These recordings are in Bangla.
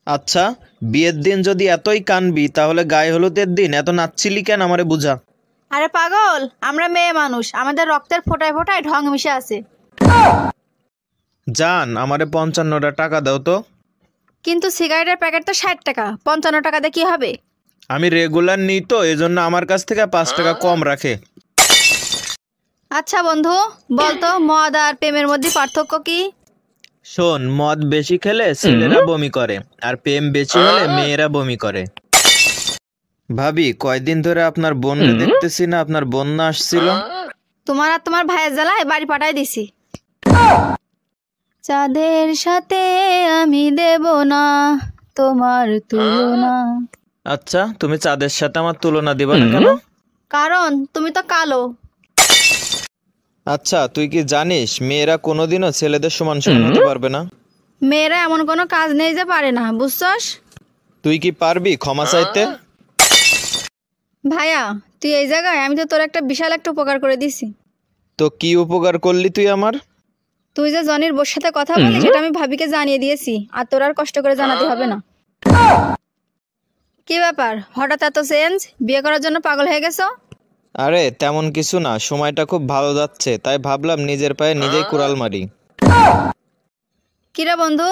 আচ্ছা, বিয়ের দিন যদি এতই কানবি তাহলে গায়ে হলুদের দিন এত নাচছিলি কেন আমারে বুঝা। আরে পাগল, আমরা মেয়ে মানুষ, আমাদের রক্তের ফোঁটায় ফোঁটায় ঢং মিশে আছে। জান, আমারে 55টা টাকা দাও তো। কিন্তু সিগারেটের প্যাকেট তো 60 টাকা, 55 টাকা দিয়ে কি হবে? আমি রেগুলার নিই তো, এজন্য আমার কাছ থেকে 5 টাকা কম রাখে। আচ্ছা বন্ধু, বলতো মদ আর প্রেমের মধ্যে পার্থক্য কি? শোন, মদ বেশি খেলে ছেলেরা বমি করে, আর প্রেম বেশি হলে মেয়েরা বমি করে। ভাবি, কয়দিন ধরে আপনার বোনকে দেখতেছি না, আপনার বোন না আসছিল? তোমার আর তোমার ভাইয়ের জ্বালায় বাড়ি পাঠাই দিছি। চাঁদের সাথে আমি দেব না তোমার তুলনা। আচ্ছা, তুমি চাঁদের সাথে আমার তুলনা দিবা না কেন? কারণ তুমি তো কালো। আচ্ছা, তুই কি জানিস মেয়েরা কোনোদিনও ছেলেদের সমান সমান হতে পারবে না? মেয়েরা এমন কোনো কাজ নেই যে পারে না, বুঝছস? তুই কি পারবি ক্ষমা চাইতে? ভাইয়া, তুই এই জায়গায়, আমি তো তোর একটা বিশাল একটা উপকার করে দিছি। তো কি উপকার করলি তুই আমার? তুই যে জনির বোর সাথে কথা বলি সেটা আমি ভাবিকে জানিয়ে দিয়েছি, আর তোর আর কষ্ট করে জানাতে হবে না। কি ব্যাপার, হঠাৎ এত চেঞ্জ? বিয়ে করার জন্য পাগল হয়ে গেছো? আরে তেমন কিছু না, সময়টা খুব ভালো যাচ্ছে, তাই ভাবলাম নিজের পায়ে নিজেই কুড়াল মারি। কিরে বন্ধু,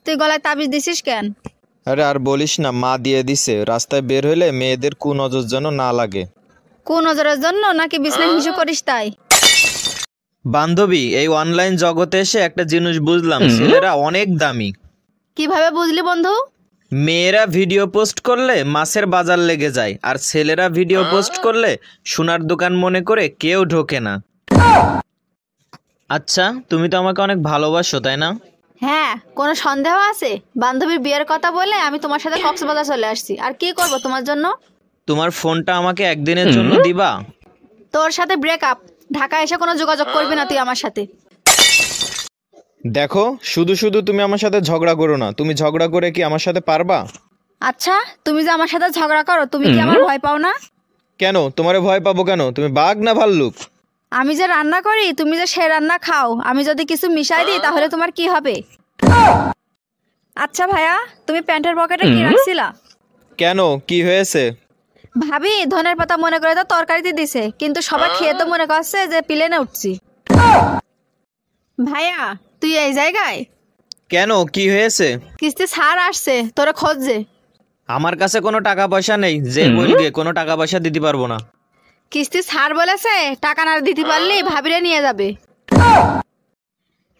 তুই গলায় তাবিজ দিছিস কেন? আরে আর বলিস না, মা দিয়ে দিছে, রাস্তায় বের হইলে মেয়েদের কুনজর যেন না লাগে। কোন নজরের জন্য নাকি বিছনায় হিসু করিস তাই? বান্ধবী, এই অনলাইন জগতে এসে একটা জিনিস বুঝলাম, ছেলেরা অনেক দামি। কিভাবে বুঝলি বন্ধু? মেয়েরা ভিডিও পোস্ট করলে মাছের বাজার লেগে যায়, আর ছেলেরা ভিডিও পোস্ট করলে সোনার দোকান মনে করে কেউ ঢোকে না। আচ্ছা, তুমি তো আমাকে অনেক ভালোবাসো, তাই না? হ্যাঁ, কোনো সন্দেহ আছে? বান্ধবীর বিয়ের কথা বলে আমি তোমার সাথে কক্সবাজার চলে আসছি, আর কি করব তোমার জন্য? তোমার ফোনটা আমাকে একদিনের জন্য দিবা? তোর সাথে ব্রেকআপ। ঢাকা এসে কোনো যোগাযোগ করবি না তুই আমার সাথে। দেখো, শুধু শুধু তুমি আমার সাথে ঝগড়া করো না, তুমি ঝগড়া করে কি আমার সাথে পারবা? আচ্ছা, তুমি যে আমার সাথে ঝগড়া করো, তুমি কি আমার ভয় পাও না? কেন, তোমারে ভয় পাবো কেন? তুমি বাঘ না ভাল্লুক? আমি যে রান্না করি, তুমি যে সে রান্না খাও, আমি যদি কিছু মিশাই দিই তাহলে তোমার কি হবে? আচ্ছা ভাইয়া, তুমি প্যান্টের পকেটে কি রাখছিলা? কেন, কি হয়েছে? ভাবি ধনের পাতা মনে করে তো তরকারিতে দিছে, কিন্তু সবাই খেয়ে তো মনে করছে যে প্লেনে উঠছি। ভাইয়া, তুই এই জায়গায়? কেন, কি হয়েছে? কিস্তি ছাড় আসছে, তোরে খোঁজছে। আমার কাছে কোনো টাকা পয়সা নেই, যে বলগে কোনো টাকা পয়সা দিতে পারবো না। কিস্তি ছাড় বলেছে, টাকা না দিতে পারলি ভাবিরে নিয়ে যাবে।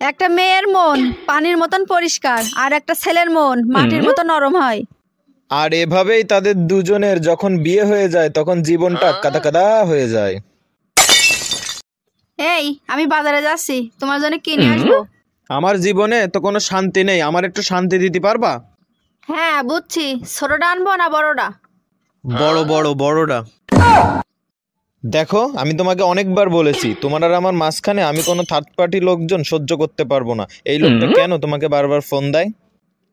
একটা মেয়ের মন পানির মতন পরিষ্কার, আর একটা ছেলের মন মাটির মতো নরম হয়। আর এভাবেই তাদের দুজনের যখন বিয়ে হয়ে যায় তখন জীবনটা কাদা কাদা হয়ে যায়। এই, আমি বাজারে যাচ্ছি, তোমার জন্য কি নিয়ে আসবো? আমার জীবনে তো কোনো শান্তি নেই, আমার একটু শান্তি দিতে পারবা? হ্যাঁ বুঝছি, ছোটটা আনবো না বড়টা? বড়টা। দেখো, আমি তোমাকে অনেকবার বলেছি, তোমার আর আমার মাঝখানে আমি কোনো থার্ড পার্টি লোকজন সহ্য করতে পারবো না। এই লোকটা কেন তোমাকে বারবার ফোন দেয়?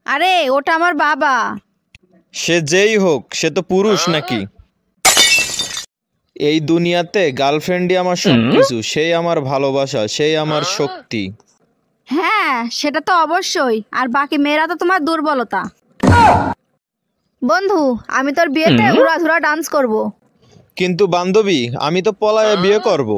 আরে ওটা আমার বাবা। সে যেই হোক, সে তো পুরুষ নাকি? এই দুনিয়াতে গার্লফ্রেন্ডই আমার সবকিছু, সেই আমার ভালোবাসা, সেই আমার শক্তি। হ্যাঁ সেটা তো অবশ্যই, আর বাকি মেয়েরা তো তোমার দুর্বলতা। বন্ধু, আমি তোর বিয়েতে উড়াধুরা ডান্স করব। কিন্তু বান্ধবী, আমি তো পলায়ে বিয়ে করব।